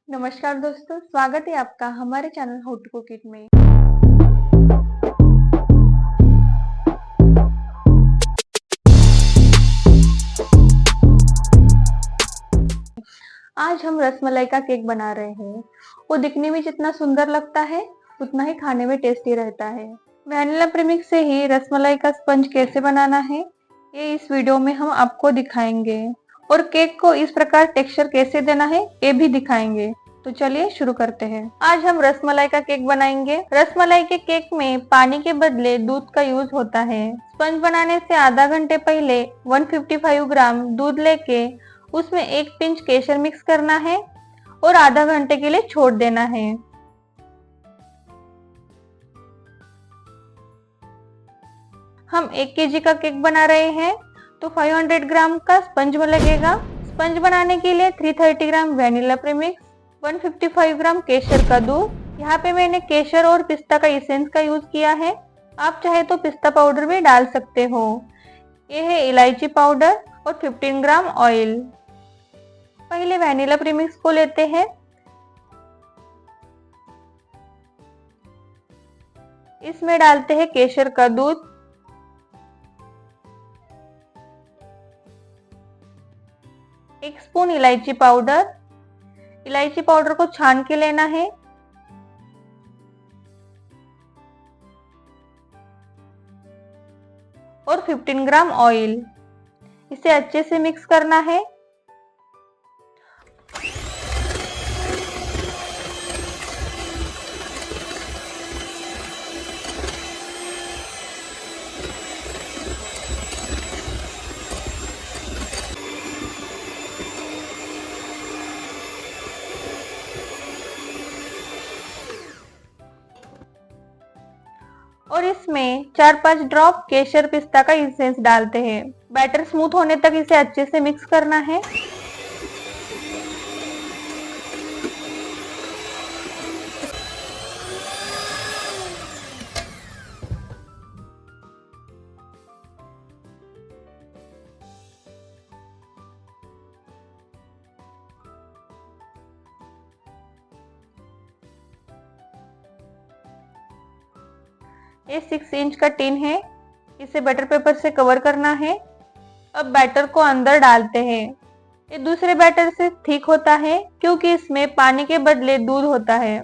नमस्कार दोस्तों, स्वागत है आपका हमारे channel how to cook it में। आज हम रसमलाई का केक बना रहे हैं। वो दिखने में जितना सुंदर लगता है उतना ही खाने में टेस्टी रहता है। वैनिला प्रीमिक्स से ही रसमलाई का स्पंज कैसे बनाना है ये इस वीडियो में हम आपको दिखाएंगे और केक को इस प्रकार टेक्सचर कैसे देना है ये भी दिखाएंगे। तो चलिए शुरू करते हैं। आज हम रसमलाई का केक बनाएंगे। रसमलाई के केक में पानी के बदले दूध का यूज होता है। स्पंज बनाने से आधा घंटे पहले 155 ग्राम दूध लेके उसमें एक पिंच केसर मिक्स करना है और आधा घंटे के लिए छोड़ देना है। हम 1 केजी का केक बना रहे हैं तो 500 ग्राम का स्पंज लगेगा। स्पंज बनाने के लिए 330 ग्राम वेनिला प्रीमिक्स, 155 ग्राम केसर का दूध। यहाँ पे मैंने केसर और पिस्ता का एसेंस का यूज किया है। आप चाहे तो पिस्ता पाउडर भी डाल सकते हो। ये है इलायची पाउडर और 15 ग्राम ऑयल। पहले वेनिला प्रीमिक्स को लेते हैं। इसमें डालते हैं केसर का दूध, एक स्पून इलायची पाउडर। इलायची पाउडर को छान के लेना है। और 15 ग्राम ऑयल। इसे अच्छे से मिक्स करना है। और इसमें 4-5 ड्रॉप केसर पिस्ता का एसेंस डालते हैं। बैटर स्मूथ होने तक इसे अच्छे से मिक्स करना है। ये 6 इंच का टिन है। इसे बटर पेपर से कवर करना है। अब बैटर को अंदर डालते हैं। ये दूसरे बैटर से थिक होता है क्योंकि इसमें पानी के बदले दूध होता है।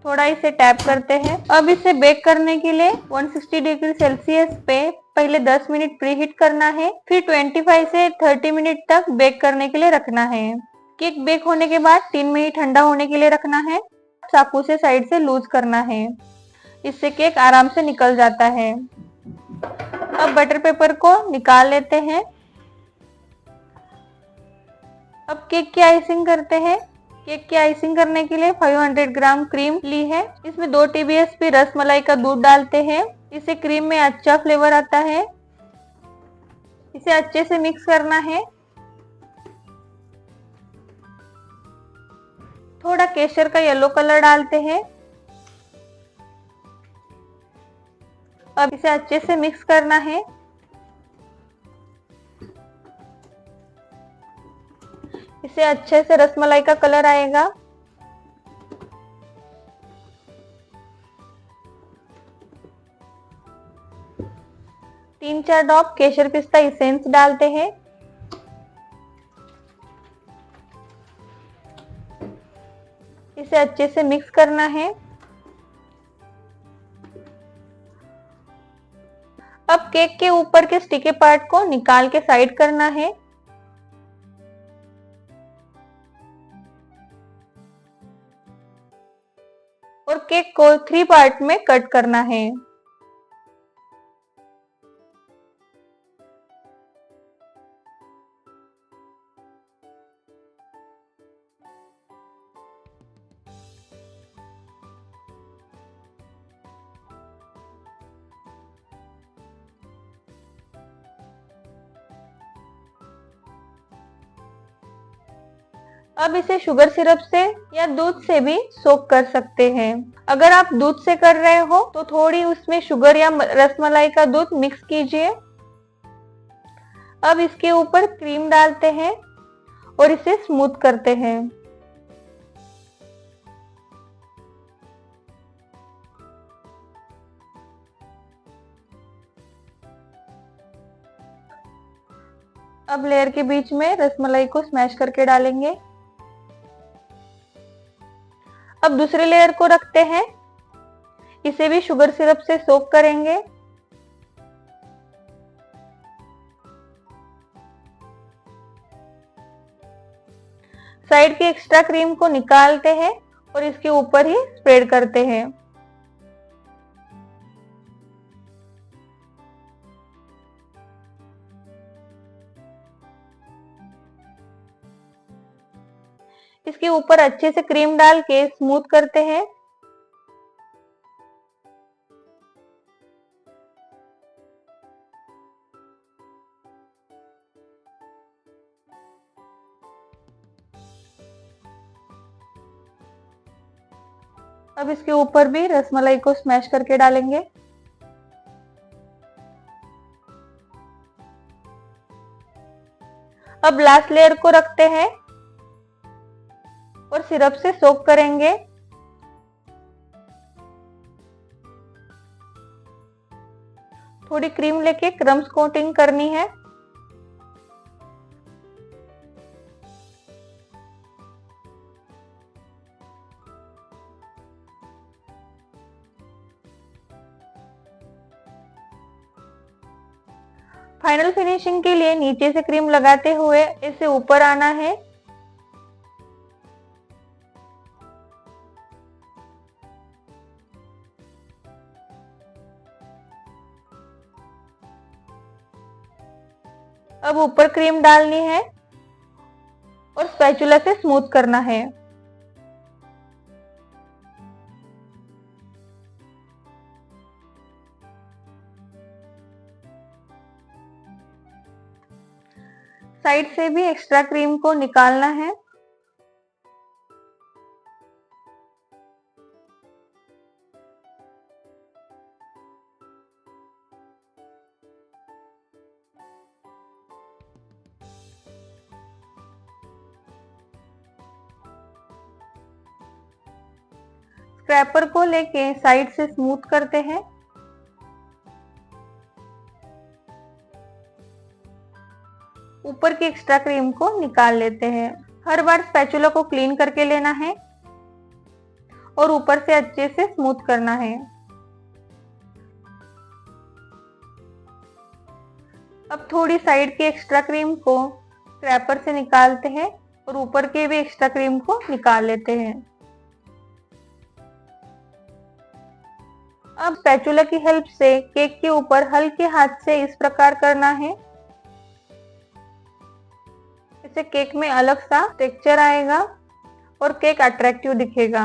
थोड़ा इसे टैप करते हैं। अब इसे बेक करने के लिए 160 डिग्री सेल्सियस पे पहले 10 मिनट प्री हीट करना है, फिर 25 से 30 मिनट तक बेक करने के लिए रखना है। केक बेक होने के बाद 3 मिनट ठंडा होने के लिए रखना है। चाकू से साइड से लूज करना है, इससे केक आराम से निकल जाता है। अब बटर पेपर को निकाल लेते हैं। अब केक की आइसिंग करते हैं। केक की आइसिंग करने के लिए 500 ग्राम क्रीम ली है। इसमें 2 टीबीएसपी रसमलाई का दूध डालते हैं। इससे क्रीम में अच्छा फ्लेवर आता है। इसे अच्छे से मिक्स करना है। थोड़ा केसर का येलो कलर डालते हैं। अब इसे अच्छे से मिक्स करना है। इसे अच्छे से रसमलाई का कलर आएगा। तीन 4 ड्रॉप केसर पिस्ता एसेंस डालते हैं। इसे अच्छे से मिक्स करना है। अब केक के ऊपर के स्टिकी पार्ट को निकाल के साइड करना है। और केक को 3 पार्ट में कट करना है। अब इसे शुगर सिरप से या दूध से भी सोक कर सकते हैं। अगर आप दूध से कर रहे हो तो थोड़ी उसमें शुगर या रसमलाई का दूध मिक्स कीजिए। अब इसके ऊपर क्रीम डालते हैं और इसे स्मूथ करते हैं। अब लेयर के बीच में रसमलाई को स्मैश करके डालेंगे। अब दूसरे लेयर को रखते हैं, इसे भी शुगर सिरप से सोक करेंगे। साइड की एक्स्ट्रा क्रीम को निकालते हैं और इसके ऊपर ही स्प्रेड करते हैं। इसके ऊपर अच्छे से क्रीम डाल के स्मूथ करते हैं। अब इसके ऊपर भी रसमलाई को स्मैश करके डालेंगे। अब लास्ट लेयर को रखते हैं और सिरप से सोक करेंगे। थोड़ी क्रीम लेके क्रम्स कोटिंग करनी है। फाइनल फिनिशिंग के लिए नीचे से क्रीम लगाते हुए इसे ऊपर आना है। अब ऊपर क्रीम डालनी है और स्पैचुला से स्मूथ करना है। साइड से भी एक्स्ट्रा क्रीम को निकालना है। स्क्रैपर को लेके साइड से स्मूथ करते हैं। ऊपर की एक्स्ट्रा क्रीम को निकाल लेते हैं। हर बार स्पैचुला को क्लीन करके लेना है और ऊपर से अच्छे से स्मूथ करना है। अब थोड़ी साइड की एक्स्ट्रा क्रीम को स्क्रैपर से निकालते हैं और ऊपर के भी एक्स्ट्रा क्रीम को निकाल लेते हैं। अब स्पैचुला की हेल्प से केक के ऊपर हल्के हाथ से इस प्रकार करना है। इससे केक में अलग सा टेक्सचर आएगा और केक अट्रैक्टिव दिखेगा।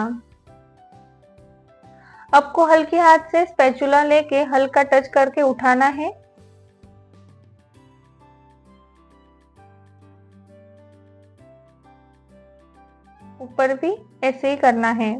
आपको हल्के हाथ से स्पैचुला लेके हल्का टच करके उठाना है। ऊपर भी ऐसे ही करना है।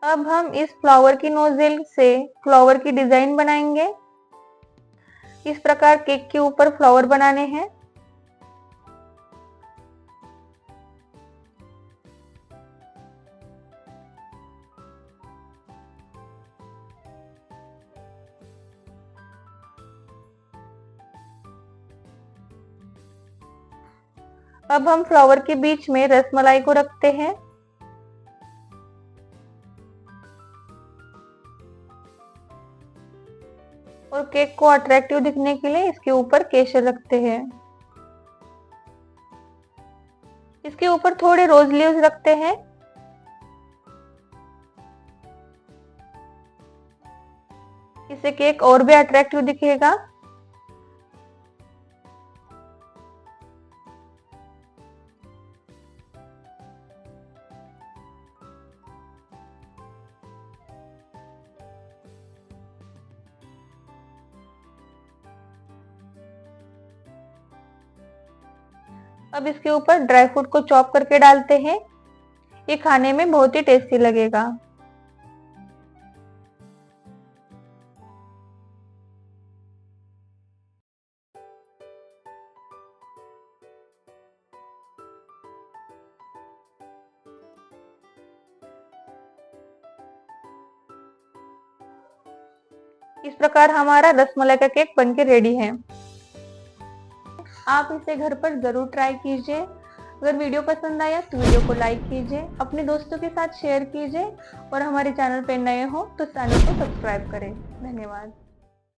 अब हम इस फ्लावर की नोजल से फ्लावर की डिजाइन बनाएंगे। इस प्रकार केक के ऊपर फ्लावर बनाने हैं। अब हम फ्लावर के बीच में रसमलाई को रखते हैं। और केक को अट्रैक्टिव दिखने के लिए इसके ऊपर केसर रखते हैं। इसके ऊपर थोड़े रोज लीव्स रखते हैं। इससे केक और भी अट्रैक्टिव दिखेगा। अब इसके ऊपर ड्राई फ्रूट को चॉप करके डालते हैं। ये खाने में बहुत ही टेस्टी लगेगा। इस प्रकार हमारा रसमलाई का केक बनके रेडी है। आप इसे घर पर जरूर ट्राई कीजिए। अगर वीडियो पसंद आया तो वीडियो को लाइक कीजिए, अपने दोस्तों के साथ शेयर कीजिए और हमारे चैनल पर नए हो तो चैनल को सब्सक्राइब करें। धन्यवाद।